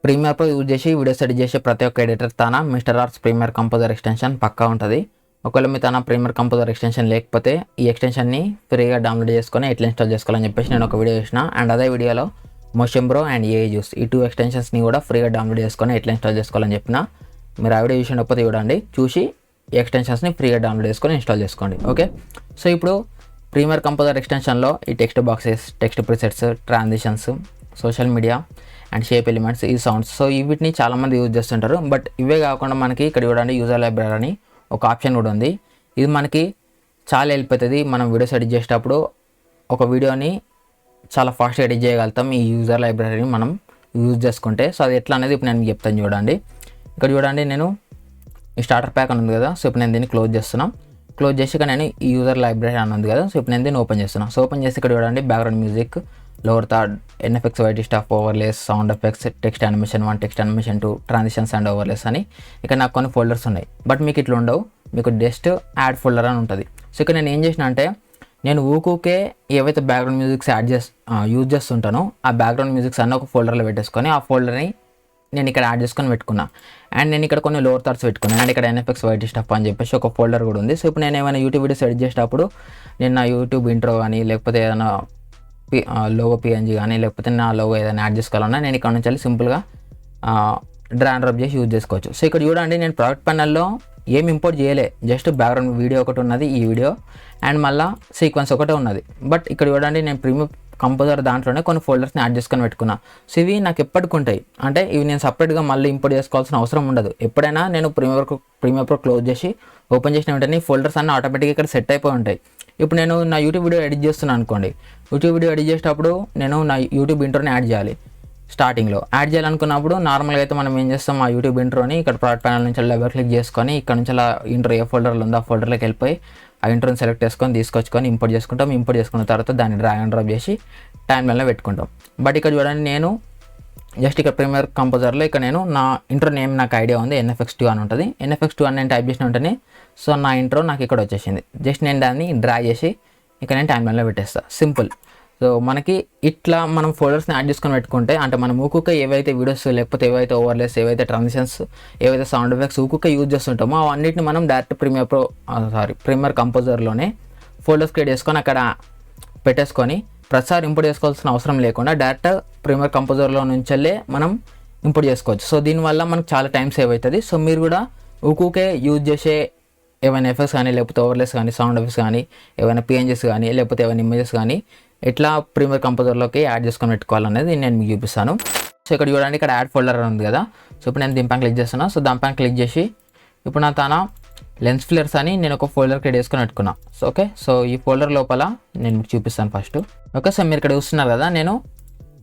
Premier Pro use చేసి videos edit చేసే ప్రతి ఒక్క ఎడిటర్ తన mister arts Premiere Composer extension పక్కా ఉంటుంది. ఒకవేళ మీ తన ప్రీమియర్ కంపోజర్ ఎక్స్టెన్షన్ లేకపోతే ఈ ఎక్స్టెన్షన్ని ఫ్రీగా డౌన్లోడ్ చేసుకొని ఎట్లా ఇన్స్టాల్ చేసుకోవాలని చెప్పేసి నేను ఒక వీడియో చేసిన. అండ్ అదే వీడియోలో motion bro and AI juice ఈ 2 ఎక్స్టెన్షన్స్ని కూడా ఫ్రీగా డౌన్లోడ్ చేసుకొని ఎట్లా ఇన్స్టాల్ చేసుకోవాలని చెప్పిన. మీరు ఆ వీడియో చూసినప్పుడు చూడండి, చూసి ఈ ఎక్స్టెన్షన్స్ని ఫ్రీగా డౌన్లోడ్ చేసుకొని ఇన్స్టాల్ చేసుకోండి. ఓకే, సో ఇప్పుడు ప్రీమియర్ కంపోజర్ ఎక్స్టెన్షన్లో ఈ text boxes, text precepts, transitions, social media and shape elements, ఈ సౌండ్స్, సో వీటిని చాలామంది యూజ్ చేస్తుంటారు. బట్ ఇవే కాకుండా మనకి ఇక్కడ చూడండి యూజర్ లైబ్రరీ అని ఒక ఆప్షన్ కూడా ఉంది. ఇది మనకి చాలా హెల్ప్ అవుతుంది. మనం వీడియోస్ ఎడిట్ చేసేటప్పుడు ఒక వీడియోని చాలా ఫాస్ట్గా ఎడిట్ చేయగలుగుతాం ఈ యూజర్ లైబ్రరీని మనం యూజ్ చేసుకుంటే. సో అది ఎట్లా అనేది ఇప్పుడు నేను చెప్తాను చూడండి. ఇక్కడ చూడండి, నేను ఈ స్టార్టర్ ప్యాక్ అని ఉంది కదా, సో ఇప్పుడు నేను దీన్ని క్లోజ్ చేస్తున్నాను. క్లోజ్ చేసి ఇక్కడ నేను ఈ యూజర్ లైబ్రరీ అని ఉంది కదా, సో ఇప్పుడు నేను దీన్ని ఓపెన్ చేస్తున్నాను. సో ఓపెన్ చేసి ఇక్కడ చూడండి background music, lower third, NFX, white staff, overlays, sound effects, text animation 1, text animation 2, transitions and overlays అని ఇక్కడ నాకు కొన్ని ఫోల్డర్స్ ఉన్నాయి. బట్ మీకు ఇట్లా ఉండవు, మీకు జస్ట్ యాడ్ ఫోల్డర్ అని ఉంటుంది. సో ఇక్కడ నేను ఏం చేసిన అంటే, నేను ఊకే ఏవైతే బ్యాక్గ్రౌండ్ మ్యూజిక్స్ యూజ్ చేస్తుంటానో ఆ బ్యాక్గ్రౌండ్ మ్యూజిక్స్ అన్న ఒక ఫోల్డర్లో పెట్టేసుకొని ఆ ఫోల్డర్ని నేను ఇక్కడ యాడ్ చేసుకొని పెట్టుకున్నా. అండ్ నేను ఇక్కడ కొన్ని లోవర్ థర్డ్స్ పెట్టుకున్నాను. అండ్ ఇక్కడ ఎన్ఎఫ్ఎక్స్, వైట్ స్టఫ్ అని చెప్పేసి ఒక ఫోల్డర్ కూడా ఉంది. సో ఇప్పుడు నేను ఏమైనా యూట్యూబ్ వీడియోస్ ఎడిట్ చేసేటప్పుడు నేను నా యూట్యూబ్ ఇంట్రో కానీ లేకపోతే ఏదైనా లోగో పిఎన్జీ కానీ లేకపోతే నా లోగో ఏదైనా యాడ్ చేసుకోవాలన్నా నేను ఇక్కడ నుంచి సింపుల్గా డ్రాగ్ అండ్ డ్రాప్ చేసి యూజ్ చేసుకోవచ్చు. సో ఇక్కడ చూడండి, నేను ప్రాజెక్ట్ ప్యానల్లో ఏం ఇంపోర్ట్ చేయలే, జస్ట్ బ్యాక్గ్రౌండ్ వీడియో ఒకటి ఉన్నది, ఈ వీడియో, అండ్ మళ్ళీ సీక్వెన్స్ ఒకటే ఉన్నది. బట్ ఇక్కడ చూడండి, నేను ప్రీమియర్ కంపోజర్ దాంట్లోనే కొన్ని ఫోల్డర్స్ని యాడ్ చేసుకొని పెట్టుకున్నా. సో ఇవి నాకు ఎప్పటికి ఉంటాయి, అంటే ఇవి నేను సపరేట్గా మళ్ళీ ఇంపోర్ట్ చేసుకోవాల్సిన అవసరం ఉండదు. ఎప్పుడైనా నేను ప్రీమియర్ ప్రో క్లోజ్ చేసి ఓపెన్ చేసిన వెంటనే ఫోల్డర్స్ అన్నీ ఆటోమేటిక్గా ఇక్కడ సెట్ అయిపోయి ఉంటాయి. ఇప్పుడు నేను నా యూట్యూబ్ వీడియో ఎడిట్ చేస్తున్నాను అనుకోండి, యూట్యూబ్ వీడియో ఎడిట్ చేసేటప్పుడు నేను నా యూట్యూబ్ ఇంట్రోని యాడ్ చేయాలి. స్టార్టింగ్లో యాడ్ చేయాలనుకున్నప్పుడు నార్మల్గా అయితే మనం ఏం చేస్తాం, ఆ యూట్యూబ్ ఇంట్రోని ఇక్కడ ప్రాజెక్ట్ ప్యానల్ నుంచి డబుల్ క్లిక్ చేసుకొని ఇక్కడ నుంచి అలా ఇంట్రో ఏ ఫోల్డర్లో ఉందో ఆ ఫోల్డర్లోకి వెళ్ళిపోయి ఆ ఇంట్రోని సెలెక్ట్ చేసుకొని తీసుకొచ్చుకొని ఇంపోర్ట్ చేసుకుంటాం. ఇంపోర్ట్ చేసుకున్న తర్వాత దాన్ని డ్రాగ్ అండ్ డ్రాప్ చేసి టైమ్ లైన్లో పెట్టుకుంటాం. బట్ ఇక్కడ చూడండి, నేను జస్ట్ ఇక్కడ ప్రీమియర్ కంపోజర్లో ఇక్కడ నేను నా ఇంట్రో నేమ్ నాకు ఐడియా ఉంది, NFX2 అని ఉంటుంది. NFX2 అని నేను టైప్ చేసిన వెంటనే సో నా ఇంట్రో నాకు ఇక్కడ వచ్చేసింది. జస్ట్ నేను దాన్ని డ్రాగ్ చేసి ఇక్కడ నేను టైమ్ లైన్లో పెట్టేస్తాను, సింపుల్. సో మనకి ఇట్లా మనం ఫోల్డర్స్ని యాడ్ చేసుకొని పెట్టుకుంటే, అంటే మనం ఊకుక ఏవైతే వీడియోస్ లేకపోతే ఏవైతే ఓవర్లేస్, ఏవైతే ట్రాన్సిషన్స్, ఏవైతే సౌండ్ ఎఫెక్ట్స్ ఊకుక యూజ్ చేస్తుంటామో అవన్నిటిని మనం డైరెక్ట్ ప్రీమియర్ కంపోజర్లోనే ఫోల్డర్స్ క్రియేట్ చేసుకొని అక్కడ పెట్టేసుకొని ప్రతిసారి ఇంపోర్ట్ చేసుకోవాల్సిన అవసరం లేకుండా డైరెక్ట్ ప్రీమియర్ కంపోజర్లో నుంచెల్లే మనం ఇంపోర్ట్ చేసుకోవచ్చు. సో దీనివల్ల మనకు చాలా టైం సేవ్ అవుతుంది. సో మీరు కూడా ఊకే యూజ్ చేసే ఏమైనా ఎఫెక్ట్స్ కానీ లేకపోతే ఓవర్లేస్ కానీ సౌండ్ ఎఫెక్ట్స్ కానీ ఏమైనా పిఎన్జీస్ కానీ లేకపోతే ఏమైనా ఇమేజెస్ కానీ ఎట్లా ప్రీమియర్ కంపోజర్లోకి యాడ్ చేసుకొని పెట్టుకోవాలనేది నేను మీకు చూపిస్తాను. సో ఇక్కడ చూడండి, ఇక్కడ యాడ్ ఫోల్డర్ ఉంది కదా, సో ఇప్పుడు నేను దీనిపైన క్లిక్ చేస్తున్నా. సో దానిపైన క్లిక్ చేసి ఇప్పుడు నా తన లెన్స్ ఫ్లేర్స్ అని నేను ఒక ఫోల్డర్ క్రియేట్ చేసుకొని పెట్టుకున్నా. సో ఓకే, సో ఈ ఫోల్డర్ లోపల నేను మీకు చూపిస్తాను ఫస్ట్. ఓకే, సో మీరు ఇక్కడ చూస్తున్నారు కదా, నేను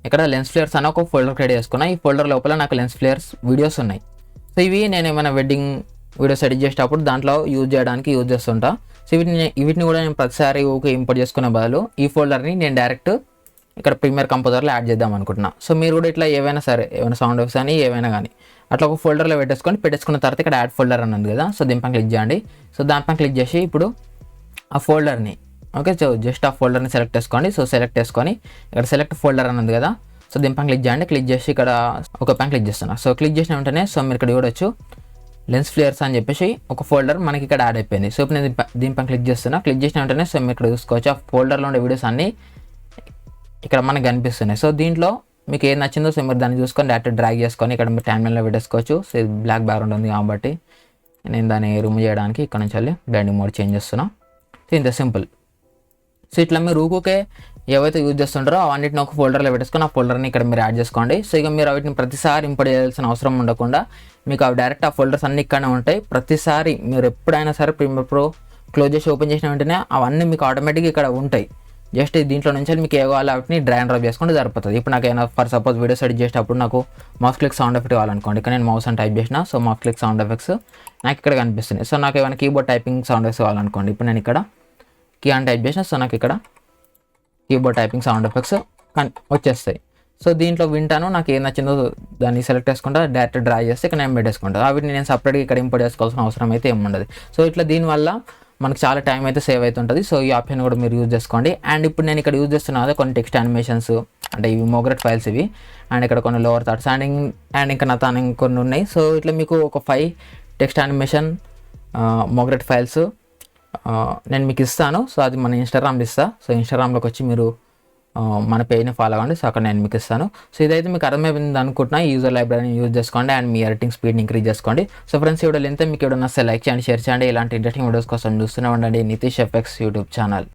ఇక్కడ లెన్స్ ఫ్లేర్స్ అని ఒక ఫోల్డర్ క్రియేట్ చేసుకున్నా. ఈ ఫోల్డర్ లోపల నాకు లెన్స్ ఫ్లేర్స్ వీడియోస్ ఉన్నాయి. సో ఇవి నేను ఏమైనా వెడ్డింగ్ వీడియోస్ ఎడిట్ చేసేటప్పుడు దాంట్లో యూజ్ చేయడానికి యూజ్ చేస్తుంటా. సో వీటిని కూడా నేను ప్రతిసారి ఊకే ఇంపోర్ట్ చేసుకునే బదులు ఈ ఫోల్డర్ని నేను డైరెక్ట్ ఇక్కడ ప్రీమియర్ కంపోజర్లో యాడ్ చేద్దాం అనుకుంటున్నా. సో మీరు కూడా ఇట్లా ఏవైనా సరే, ఏమైనా సౌండ్ ఎఫెక్ట్స్ కానీ ఏవైనా కానీ అట్లా ఒక ఫోల్డర్లో పెట్టేసుకున్న తర్వాత ఇక్కడ యాడ్ ఫోల్డర్ అని ఉంది కదా, సో దీనిపైన క్లిక్ చేయండి. సో దానిపైన క్లిక్ చేసి ఇప్పుడు ఆ ఫోల్డర్ని, ఓకే, సో జస్ట్ ఆ ఫోల్డర్ని సెలెక్ట్ చేసుకోండి. సో సెలెక్ట్ చేసుకొని ఇక్కడ సెలెక్ట్ ఫోల్డర్ అని ఉంది కదా, సో దీనిపైన క్లిక్ చేయండి. క్లిక్ చేసి ఇక్కడ ఒక పైన క్లిక్ చేస్తున్నా. సో క్లిక్ చేసిన వెంటనే సో మీరు ఇక్కడ చూడొచ్చు లెన్స్ ఫ్లేర్స్ అని చెప్పేసి ఒక ఫోల్డర్ మనకి ఇక్కడ యాడ్ అయిపోయింది. సో ఇప్పుడు నేను దీనిపైన క్లిక్ చేస్తున్నా. క్లిక్ చేసిన వెంటనే సో మీరు ఇక్కడ చూసుకోవచ్చు ఆ ఫోల్డర్లో ఉండే వీడియోస్ అన్నీ ఇక్కడ మనకు కనిపిస్తున్నాయి. సో దీంట్లో మీకు ఏది నచ్చిందో సో మీరు దాన్ని చూసుకొని డైరెక్ట్ డ్రాగ్ చేసుకొని ఇక్కడ మీరు టైమ్ లైన్లో పెట్టేసుకోవచ్చు. సో ఇది బ్లాక్ బ్యాక్గ్రౌండ్ ఉంది కాబట్టి నేను దాన్ని రిమూవ్ చేయడానికి ఇక్కడ నుంచి వెళ్ళి బ్లెండింగ్ మోడ్ చేంజ్ చేస్తున్నా. సో ఇంత సింపుల్. సో ఇట్లా మీరు ఊకే ఏవైతే యూజ్ చేస్తుంటారో అవన్నిటిని ఒక ఫోల్డర్లో పెట్టేసుకొని ఆ ఫోల్డర్ని ఇక్కడ మీరు యాడ్ చేసుకోండి. సో ఇక మీరు వాటిని ప్రతిసారి ఇంపోర్ట్ చేయాల్సిన అవసరం ఉండకుండా మీకు అవి డైరెక్ట్ ఆ ఫోల్డర్స్ అన్నీ ఇక్కడనే ఉంటాయి. ప్రతిసారి మీరు ఎప్పుడైనా సరే ప్రీమియర్ ప్రో క్లోజ్ చేసి ఓపెన్ చేసిన వెంటనే అవన్నీ మీకు ఆటోమేటిక్గా ఇక్కడ ఉంటాయి. జస్ట్ దీంట్లో నుంచి మీకు ఏ కావాలో వాటిని డ్రాగ్ అండ్ డ్రాప్ చేసుకుంటే సరిపోతుంది. ఇప్పుడు నాకు ఏమైనా ఫర్ సపోజ్ వీడియోస్ ఎడిట్ చేసేటప్పుడు నాకు మౌస్ క్లిక్ సౌండ్ ఎఫెక్ట్ కావాలనుకోండి, ఇక్కడ నేను మౌస్ అని టైప్ చేసిన. So mouse click sound effects నాకు ఇక్కడ కనిపిస్తుంది. సో నాకు ఏమైనా కీబోర్డ్ టైపింగ్ సౌండ్ ఎఫెక్ట్స్ కావాలనుకోండి, ఇప్పుడు నేను ఇక్కడ కీ అని టైప్ చేసిన. సో నాకు ఇక్కడ కీబోర్డ్ టైపింగ్ సౌండ్ ఎఫెక్ట్స్ వచ్చేస్తాయి. సో దీంట్లో వింటాను, నాకు ఏం నచ్చిందో దాన్ని సెలెక్ట్ చేసుకుంటా, డైరెక్ట్ డ్రాగ్ చేస్తే ఇక్కడ నేను పెట్టేసుకుంటాను. వీటిని నేను సపరేట్గా ఇక్కడ ఇంపోర్ట్ చేసుకోవాల్సిన అవసరం అయితే ఏమి ఉండదు. సో ఇట్లా దీనివల్ల మనకు చాలా టైం అయితే సేవ్ అవుతుంటుంది. సో ఈ ఆప్షన్ కూడా మీరు యూజ్ చేసుకోండి. అండ్ ఇప్పుడు నేను ఇక్కడ యూజ్ చేస్తున్నా కొన్ని టెక్స్ట్ యానిమేషన్స్ అంటే ఇవి మోగ్రెట్ ఫైల్స్ ఇవి. అండ్ ఇక్కడ కొన్ని లోవర్ థాట్స్ అండ్ ఇంకా నాతో ఇంకొన్ని ఉన్నాయి. సో ఇట్లా మీకు ఒక 5 టెక్స్ట్ యానిమేషన్ మోగ్రెట్ ఫైల్స్ నేను మీకు ఇస్తాను. సో అది మన ఇన్స్టాగ్రామ్లో ఇస్తాను. సో ఇన్స్టాగ్రామ్లోకి వచ్చి మీరు మన పేజ్ని ఫాలో అవ్వండి. సో అక్కడ నేను మీకు ఇస్తాను. సో ఇదైతే మీకు అర్థమైపోయింది అనుకుంటున్నా. ఈ యూజర్ లైబ్రరీని యూజ్ చేసుకోండి అండ్ మీ ఎడిటింగ్ స్పీడ్ని ఇంక్రీజ్ చేసుకోండి. సో ఫ్రెండ్స్, ఈ వీడియోలో ఎంత మీకు ఏమైనా నచ్చితే లైక్ చేయండి, షేర్ చేయండి. ఇలాంటి ఇంట్రెస్టింగ్ వీడియోస్ కోసం చూస్తూనే ఉండండి నితీష్ ఎఫెక్ట్స్ యూట్యూబ్ ఛానల్.